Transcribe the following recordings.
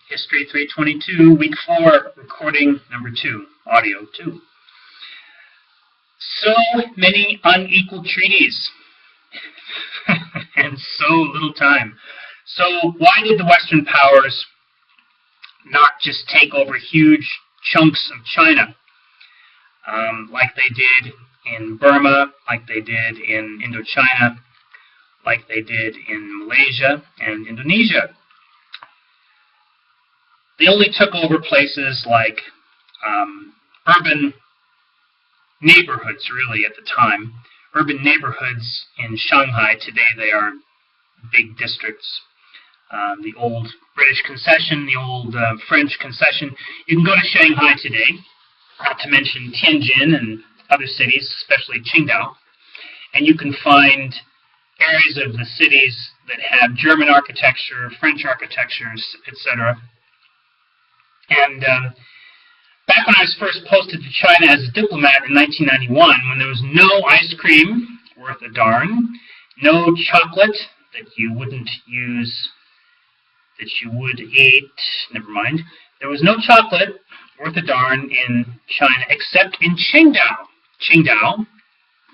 History 322, Week 4, Recording number 2, Audio 2. So many unequal treaties, and so little time. So why did the Western powers not just take over huge chunks of China, like they did in Burma, like they did in Indochina, like they did in Malaysia and Indonesia? They only took over places like urban neighborhoods, really, at the time. Urban neighborhoods in Shanghai. Today they are big districts. The old British concession, the old French concession. You can go to Shanghai today, not to mention Tianjin and other cities, especially Qingdao, and you can find areas of the cities that have German architecture, French architecture, etc. And back when I was first posted to China as a diplomat in 1991, when there was no ice cream worth a darn, no chocolate that you wouldn't use, that you would eat, never mind, there was no chocolate worth a darn in China except in Qingdao. Qingdao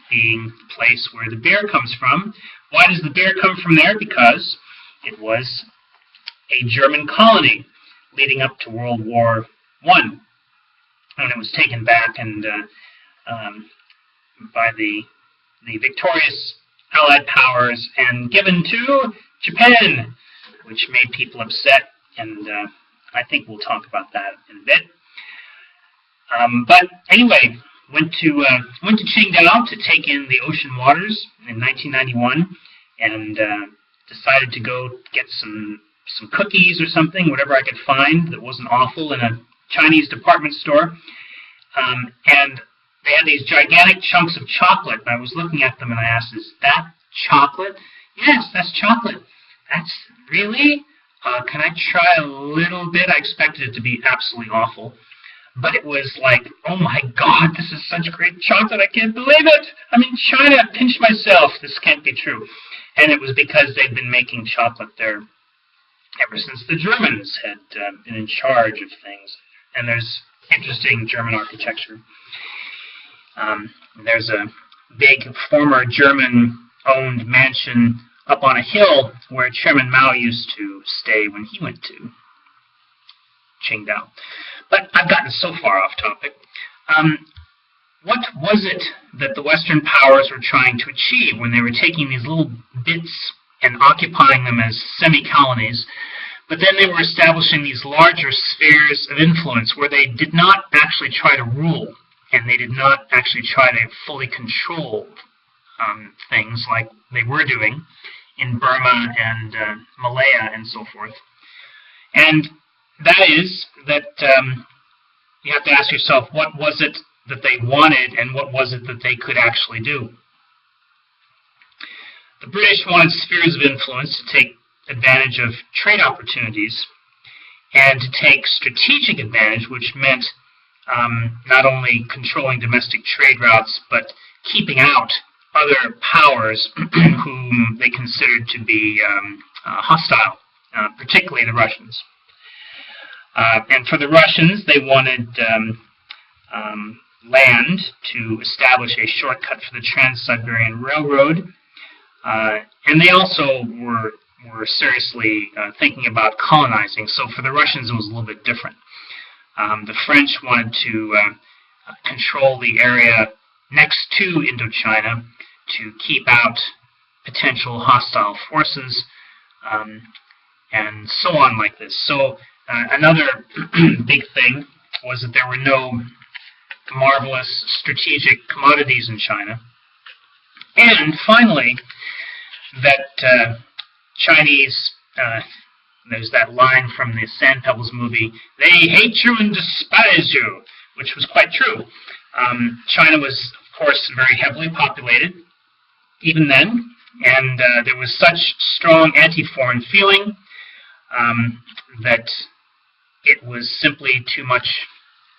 being the place where the beer comes from. Why does the beer come from there? Because it was a German colony leading up to World War I, when it was taken back and by the victorious Allied powers and given to Japan, which made people upset, and I think we'll talk about that in a bit. But anyway, went to Qingdao to take in the ocean waters in 1991, and decided to go get some cookies or something, whatever I could find that wasn't awful, in a Chinese department store. And they had these gigantic chunks of chocolate, and I was looking at them and I asked, "Is that chocolate?" "Yes, that's chocolate." "That's really? Can I try a little bit?" I expected it to be absolutely awful. But it was like, oh my God, this is such great chocolate, I can't believe it. I'm in China, I pinched myself, this can't be true. And it was because they'd been making chocolate there ever since the Germans had been in charge of things. And there's interesting German architecture. There's a big former German-owned mansion up on a hill where Chairman Mao used to stay when he went to Qingdao. But I've gotten so far off topic. What was it that the Western powers were trying to achieve when they were taking these little bits and occupying them as semi-colonies, but then they were establishing these larger spheres of influence where they did not actually try to rule, and they did not actually try to fully control things like they were doing in Burma and Malaya and so forth. And that is that you have to ask yourself, what was it that they wanted and what was it that they could actually do? The British wanted spheres of influence to take advantage of trade opportunities and to take strategic advantage, which meant not only controlling domestic trade routes, but keeping out other powers whom they considered to be hostile, particularly the Russians. And for the Russians, they wanted land to establish a shortcut for the Trans-Siberian Railroad, and they also were seriously thinking about colonizing. So for the Russians, it was a little bit different. The French wanted to control the area next to Indochina to keep out potential hostile forces, and so on like this. So another big thing was that there were no marvelous strategic commodities in China. And finally, that Chinese, there's that line from the Sand Pebbles movie, "They hate you and despise you," which was quite true. China was, of course, very heavily populated, even then, and there was such strong anti-foreign feeling that it was simply too much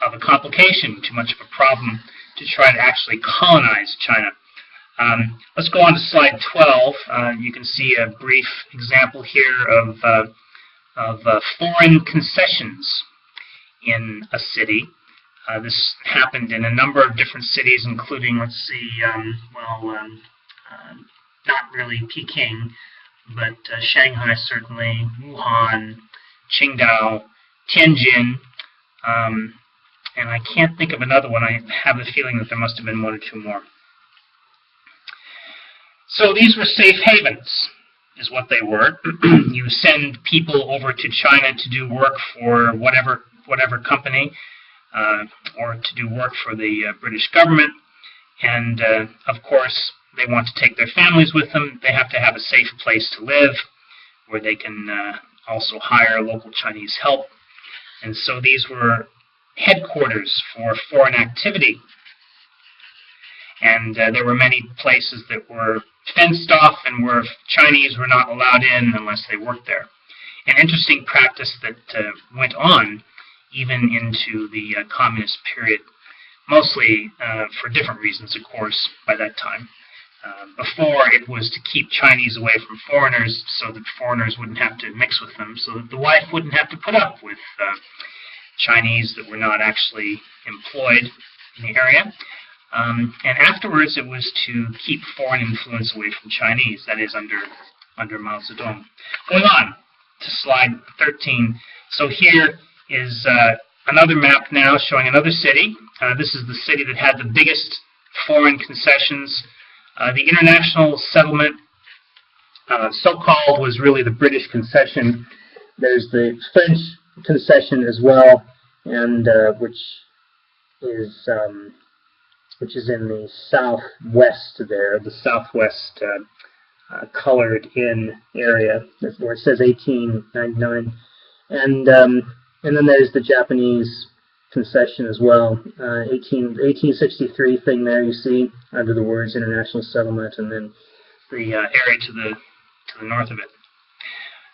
of a complication, too much of a problem to try to actually colonize China. Let's go on to slide 12. You can see a brief example here of of foreign concessions in a city. This happened in a number of different cities, including, not really Peking, but Shanghai certainly, Wuhan, Qingdao, Tianjin, and I can't think of another one. I have a feeling that there must have been one or two more. So these were safe havens, is what they were. You send people over to China to do work for whatever company, or to do work for the British government, and of course they want to take their families with them. They have to have a safe place to live, where they can also hire local Chinese help. And so these were headquarters for foreign activity. And there were many places that were fenced off and where Chinese were not allowed in unless they worked there. An interesting practice that went on even into the communist period, mostly for different reasons, of course, by that time. Before, it was to keep Chinese away from foreigners so that foreigners wouldn't have to mix with them, so that the wife wouldn't have to put up with Chinese that were not actually employed in the area. And afterwards, it was to keep foreign influence away from Chinese, that is, under Mao Zedong. Going on to slide 13. So here is another map now showing another city. This is the city that had the biggest foreign concessions. The international settlement, so-called, was really the British concession. There's the French concession as well, and which is in the southwest there, the southwest colored in area, where it says 1899, and then there's the Japanese concession as well, 1863 thing there you see under the words international settlement, and then the area to the north of it.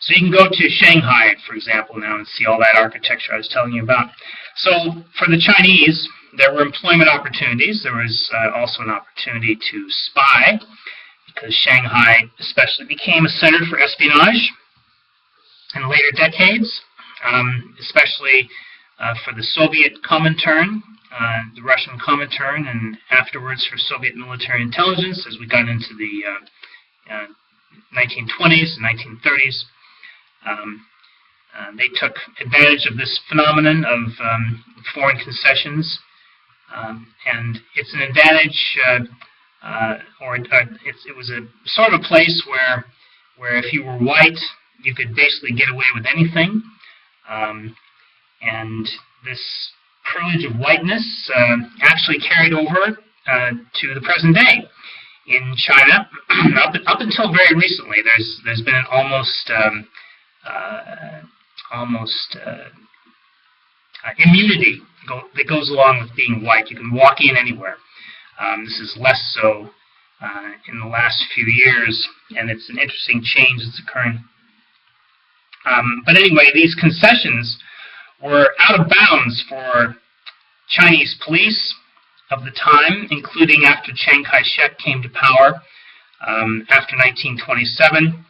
So you can go to Shanghai, for example, now and see all that architecture I was telling you about. So for the Chinese, there were employment opportunities. There was also an opportunity to spy, because Shanghai especially became a center for espionage in later decades, especially for the Soviet Comintern, the Russian Comintern, and afterwards for Soviet military intelligence as we got into the 1920s and 1930s. They took advantage of this phenomenon of foreign concessions, and it's an advantage, it was a sort of a place where if you were white, you could basically get away with anything. And this privilege of whiteness actually carried over to the present day in China. Up until very recently, there's been an almost immunity that goes along with being white. You can walk in anywhere. This is less so in the last few years, and it's an interesting change that's occurring. But anyway, these concessions were out of bounds for Chinese police of the time, including after Chiang Kai-shek came to power after 1927,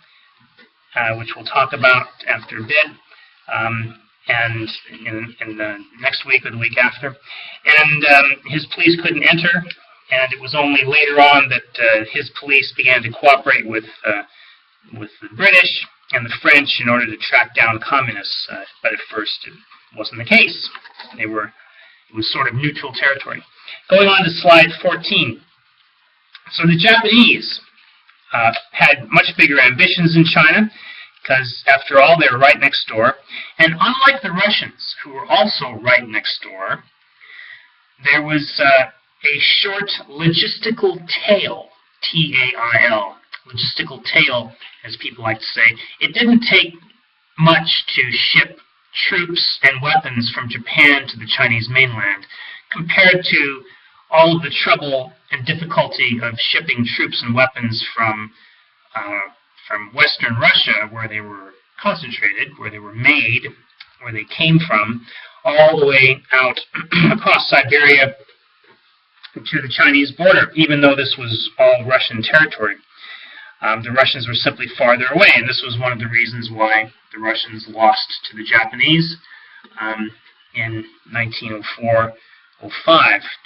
which we'll talk about after a bit, and in the next week or the week after. And his police couldn't enter, and it was only later on that his police began to cooperate with the British and the French in order to track down communists, but at first it wasn't the case. It was sort of neutral territory. Going on to slide 14. So the Japanese had much bigger ambitions in China, because after all, they were right next door. And unlike the Russians, who were also right next door, there was a short logistical tail, T-A-I-L, logistical tail, as people like to say. It didn't take much to ship troops and weapons from Japan to the Chinese mainland, compared to all of the trouble and difficulty of shipping troops and weapons from Western Russia, where they were concentrated, where they were made, where they came from, all the way out across Siberia to the Chinese border, even though this was all Russian territory. The Russians were simply farther away, and this was one of the reasons why the Russians lost to the Japanese in 1904-05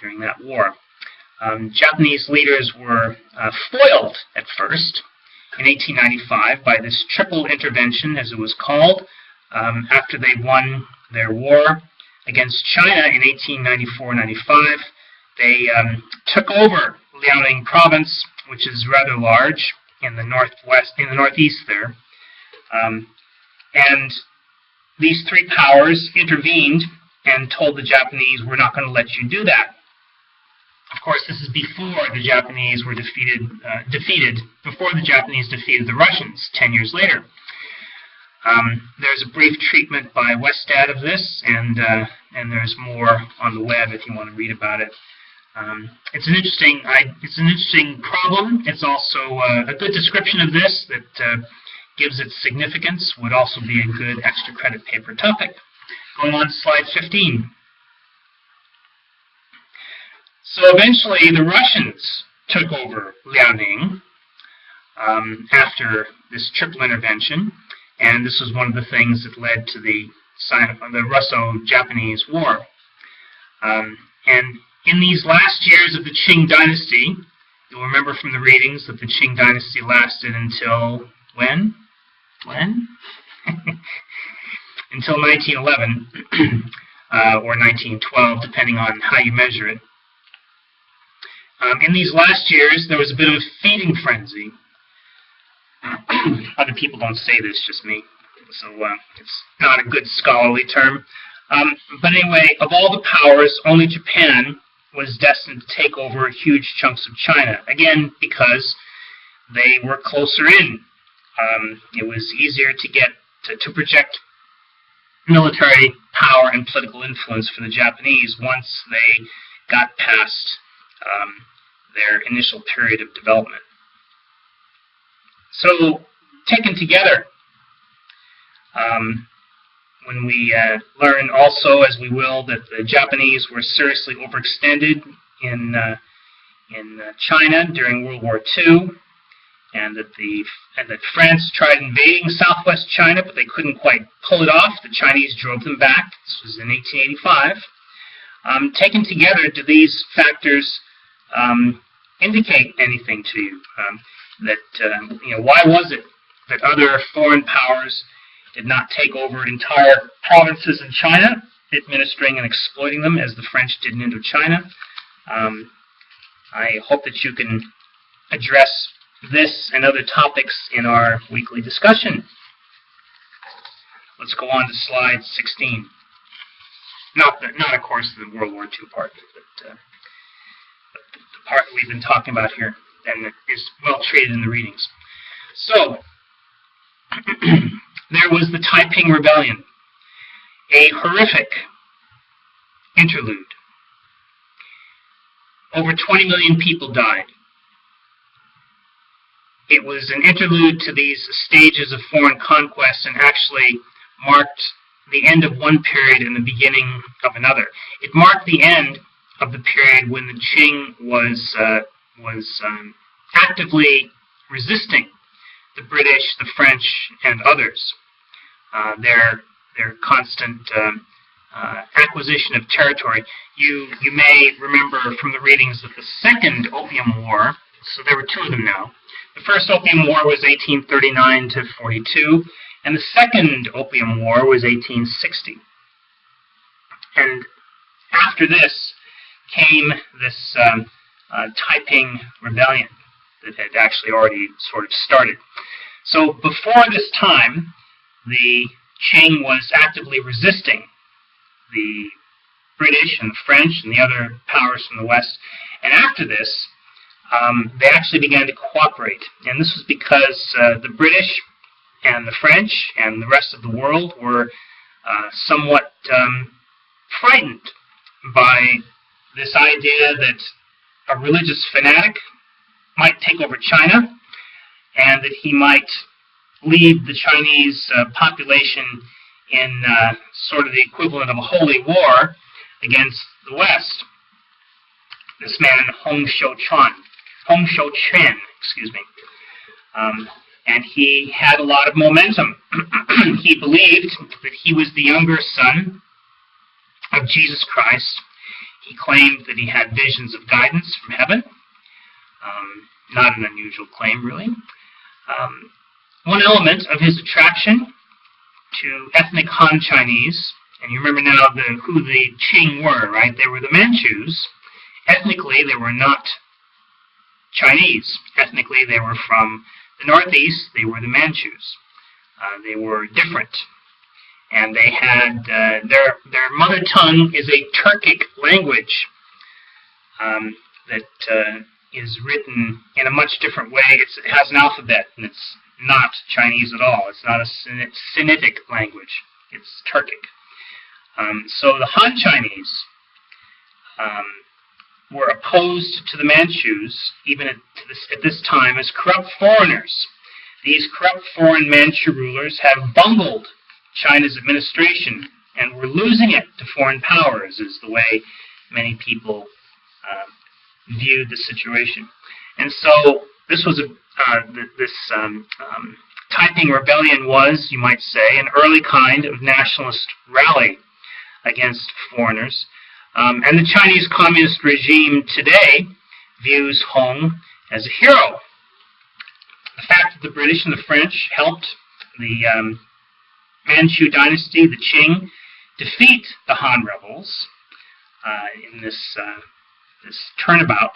during that war. Japanese leaders were foiled at first in 1895 by this triple intervention, as it was called, after they won their war against China in 1894-95. They took over Liaoning province, which is rather large in the northeast there, and these three powers intervened and told the Japanese, "We're not going to let you do that." Of course, this is before the Japanese were before the Japanese defeated the Russians 10 years later. There's a brief treatment by Westad of this, and there's more on the web if you want to read about it. It's an interesting problem. It's also a good description of this that gives it significance. Would also be a good extra credit paper topic. Going on to slide 15. So eventually the Russians took over Liaoning after this triple intervention, and this was one of the things that led to the Russo-Japanese War. And in these last years of the Qing dynasty, you'll remember from the readings that the Qing dynasty lasted until when? Until 1911 or 1912, depending on how you measure it. In these last years, there was a bit of a feeding frenzy. Other people don't say this, just me. So it's not a good scholarly term. But anyway, of all the powers, only Japan was destined to take over huge chunks of China. Again, because they were closer in. It was easier to get to project military power and political influence for the Japanese once they got past their initial period of development. So, taken together, when we learn also, as we will, that the Japanese were seriously overextended in China during World War II, and that France tried invading southwest China, but they couldn't quite pull it off. The Chinese drove them back. This was in 1885. Taken together, do these factors indicate anything to you? Why was it that other foreign powers did not take over entire provinces in China, administering and exploiting them as the French did in Indochina? I hope that you can address this and other topics in our weekly discussion. Let's go on to slide 16. Not of course, the World War II part, but the part that we've been talking about here, and that is well treated in the readings. So, there was the Taiping Rebellion, a horrific interlude. Over 20 million people died. It was an interlude to these stages of foreign conquest and actually marked the end of one period and the beginning of another. It marked the end of the period when the Qing was actively resisting the British, the French, and others. Their constant acquisition of territory. You may remember from the readings that the Second Opium War, so there were two of them now. The First Opium War was 1839 to 42, and the Second Opium War was 1860. And after this came this Taiping Rebellion that had actually already sort of started. So before this time, the Qing was actively resisting the British and the French and the other powers from the West. And after this, they actually began to cooperate. And this was because the British and the French and the rest of the world were somewhat frightened by this idea that a religious fanatic might take over China and that he might lead the Chinese population in sort of the equivalent of a holy war against the West. This man, Hong Xiuquan, And he had a lot of momentum. He believed that he was the younger son of Jesus Christ. He claimed that he had visions of guidance from heaven. Not an unusual claim, really. One element of his attraction to ethnic Han Chinese, and you remember now who the Qing were, right? They were the Manchus. Ethnically, they were not Chinese. Ethnically, they were from the Northeast. They were the Manchus. They were different. And they had, their mother tongue is a Turkic language that is written in a much different way. It has an alphabet, and it's not Chinese at all. It's not a Sinitic language. It's Turkic. So the Han Chinese were opposed to the Manchus, even at this time, as corrupt foreigners. These corrupt foreign Manchu rulers have bungled China's administration and were losing it to foreign powers, is the way many people viewed the situation. And so this was Taiping Rebellion was, you might say, an early kind of nationalist rally against foreigners. And the Chinese communist regime today views Hong as a hero. The fact that the British and the French helped the Manchu dynasty, the Qing, defeat the Han rebels in this turnabout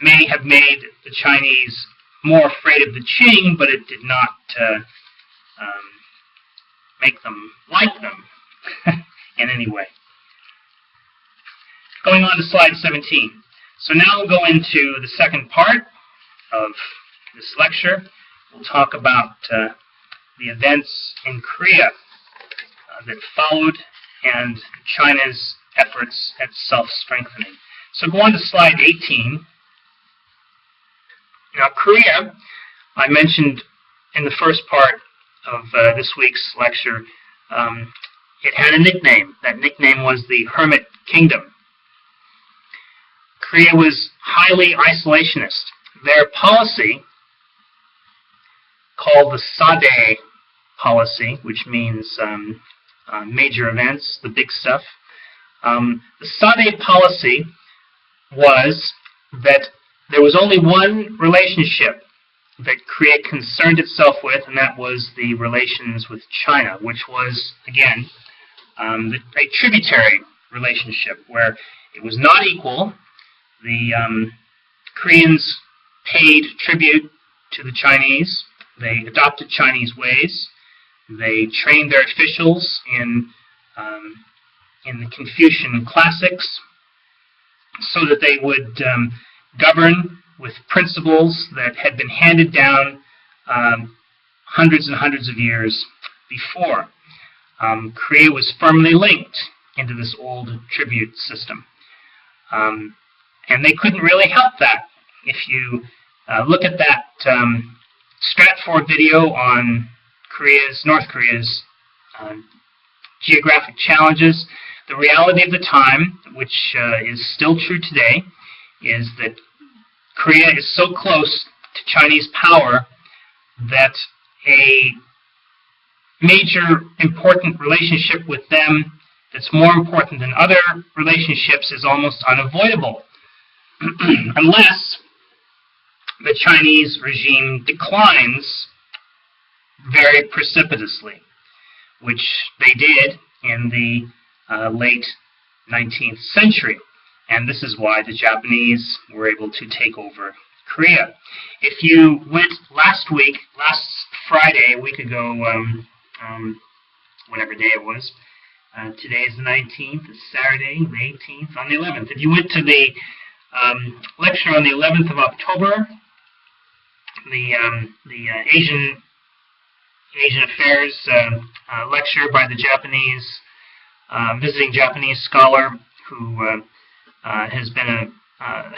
may have made the Chinese more afraid of the Qing, but it did not make them like them in any way. Going on to slide 17. So now we'll go into the second part of this lecture. We'll talk about the events in Korea that followed and China's efforts at self-strengthening. So go on to slide 18. Now, Korea, I mentioned in the first part of this week's lecture, it had a nickname. That nickname was the Hermit Kingdom. Korea was highly isolationist. Their policy, called the Sade policy, which means major events, the big stuff. The Sade policy was that there was only one relationship that Korea concerned itself with, and that was the relations with China, which was, again, a tributary relationship where it was not equal. The Koreans paid tribute to the Chinese. They adopted Chinese ways. They trained their officials in the Confucian classics so that they would govern with principles that had been handed down hundreds and hundreds of years before. Korea was firmly linked into this old tribute system. And they couldn't really help that. If you look at that Stratford video on North Korea's geographic challenges, the reality of the time, which is still true today, is that Korea is so close to Chinese power that a major important relationship with them that's more important than other relationships is almost unavoidable unless the Chinese regime declines very precipitously, which they did in the late 19th century. And this is why the Japanese were able to take over Korea. If you went last Friday, a week ago, whatever day it was, today is the 19th, it's Saturday, the 18th, on the 11th. If you went to the lecture on the 11th of October, the Asian Affairs lecture by the Japanese, visiting Japanese scholar who has been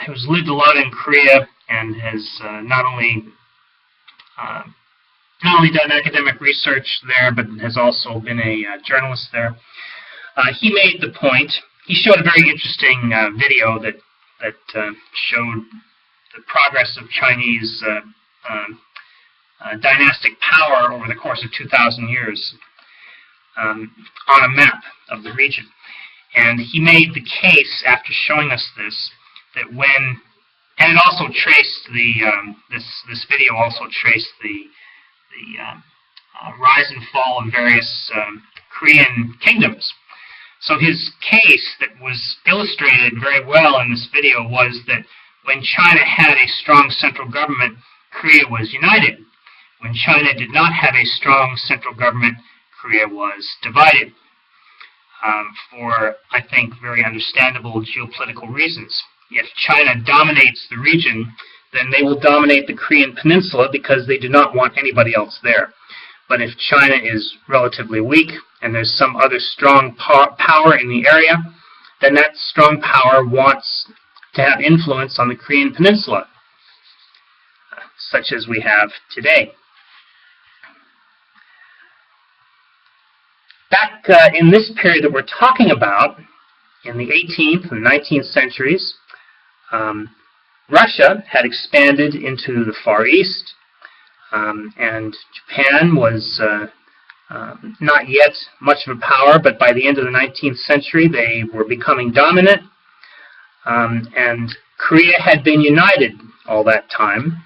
who's lived a lot in Korea and has not only done academic research there, but has also been a journalist there. He made the point. He showed a very interesting video that showed the progress of Chinese dynastic power over the course of 2,000 years on a map of the region. And he made the case, after showing us this, that when, and it also traced this video also traced the rise and fall of various Korean kingdoms. So his case that was illustrated very well in this video was that when China had a strong central government, Korea was united. When China did not have a strong central government, Korea was divided, for, I think, very understandable geopolitical reasons. If China dominates the region, then they will dominate the Korean peninsula because they do not want anybody else there. But if China is relatively weak and there's some other strong power in the area, then that strong power wants to have influence on the Korean peninsula, such as we have today. Back in this period that we're talking about, in the 18th and 19th centuries, Russia had expanded into the Far East, and Japan was not yet much of a power, but by the end of the 19th century they were becoming dominant, and Korea had been united all that time,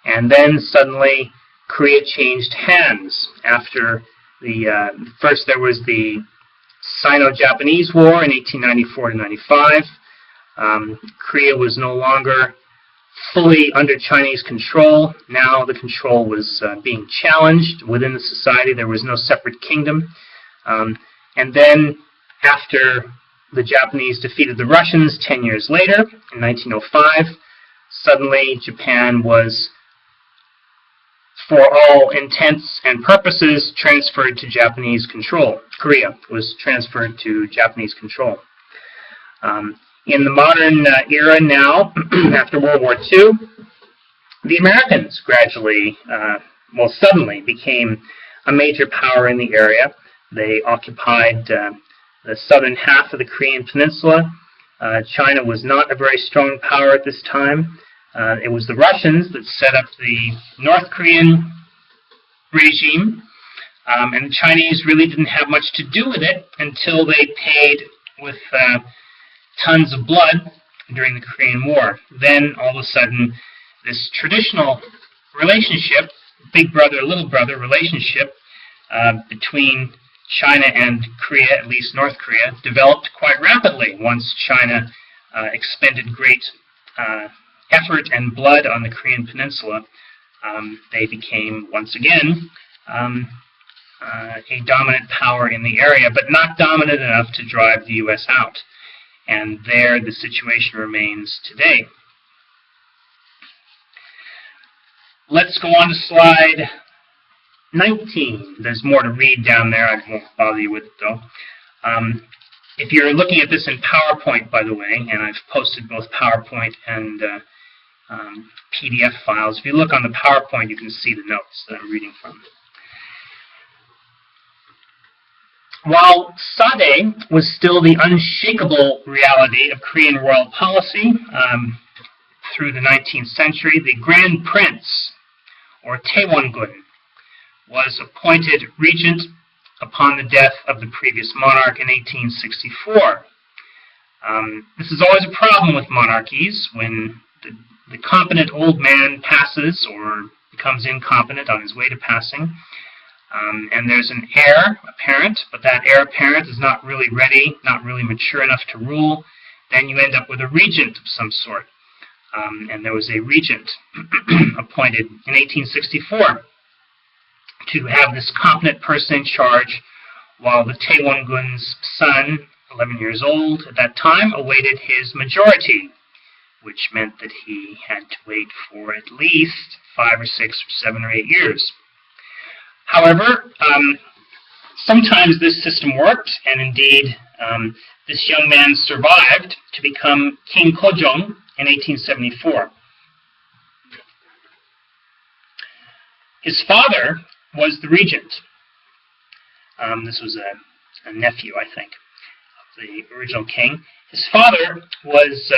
and then suddenly Korea changed hands after first there was the Sino-Japanese War in 1894 to 95. Korea was no longer fully under Chinese control. Now the control was being challenged within the society. There was no separate kingdom. And then after the Japanese defeated the Russians 10 years later, in 1905, suddenly Japan was, for all intents and purposes, transferred to Japanese control. Korea was transferred to Japanese control. In the modern era now, after World War II, the Americans gradually, suddenly became a major power in the area. They occupied the southern half of the Korean peninsula. China was not a very strong power at this time. It was the Russians that set up the North Korean regime, and the Chinese really didn't have much to do with it until they paid with tons of blood during the Korean War. Then, all of a sudden, this traditional relationship, big brother, little brother relationship between China and Korea, at least North Korea, developed quite rapidly once China expended great effort and blood on the Korean peninsula. They became, once again, a dominant power in the area, but not dominant enough to drive the U.S. out. And there the situation remains today. Let's go on to slide 19. There's more to read down there. I won't bother you with it, though. If you're looking at this in PowerPoint, by the way, and I've posted both PowerPoint and PDF files. If you look on the PowerPoint, you can see the notes that I'm reading from. While Sade was still the unshakable reality of Korean royal policy through the 19th century, the Grand Prince, or Taewon-gun, was appointed regent upon the death of the previous monarch in 1864. This is always a problem with monarchies when the competent old man passes or becomes incompetent on his way to passing, and there's an heir apparent, but that heir apparent is not really ready, not really mature enough to rule. Then you end up with a regent of some sort. And there was a regent appointed in 1864 to have this competent person in charge while the Taewon-gun's son, 11 years old at that time, awaited his majority, which meant that he had to wait for at least 5 or 6 or 7 or 8 years. However, sometimes this system worked, and indeed this young man survived to become King Kojong in 1874. His father was the regent. This was a nephew, I think, of the original king. His father was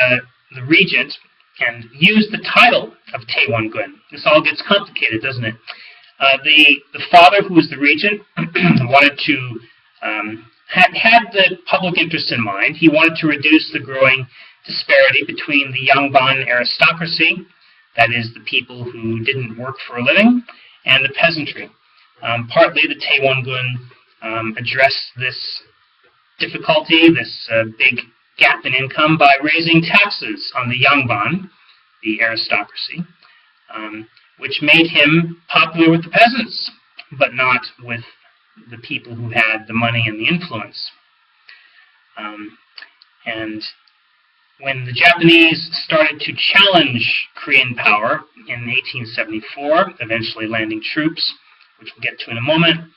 the regent and used the title of Taewon-gun. This all gets complicated, doesn't it? The father, who was the regent, wanted to had the public interest in mind. He wanted to reduce the growing disparity between the Yangban aristocracy, that is, the people who didn't work for a living, and the peasantry. Partly, the Taewon-gun addressed this difficulty, this big gap in income, by raising taxes on the Yangban, the aristocracy, which made him popular with the peasants, but not with the people who had the money and the influence. And when the Japanese started to challenge Korean power in 1874, eventually landing troops, which we'll get to in a moment,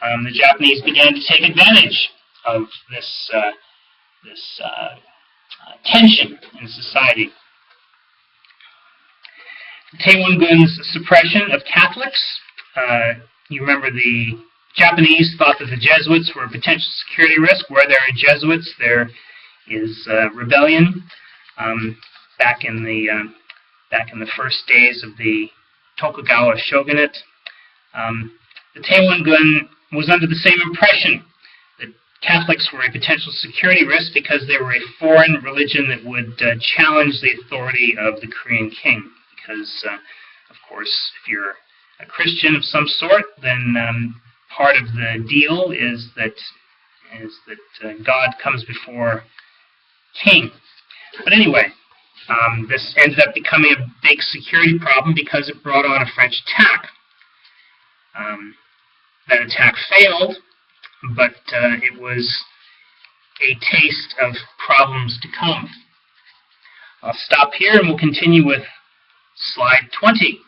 the Japanese began to take advantage of this tension in society. Taewon-gun's suppression of Catholics. You remember the Japanese thought that the Jesuits were a potential security risk. Where there are Jesuits, there is rebellion. Back in the first days of the Tokugawa shogunate, the Taewon-gun was under the same impression that Catholics were a potential security risk because they were a foreign religion that would challenge the authority of the Korean king. Because, of course, if you're a Christian of some sort, then part of the deal is that God comes before king. But anyway, this ended up becoming a big security problem because it brought on a French attack. That attack failed, but it was a taste of problems to come. I'll stop here and we'll continue with Slide 20.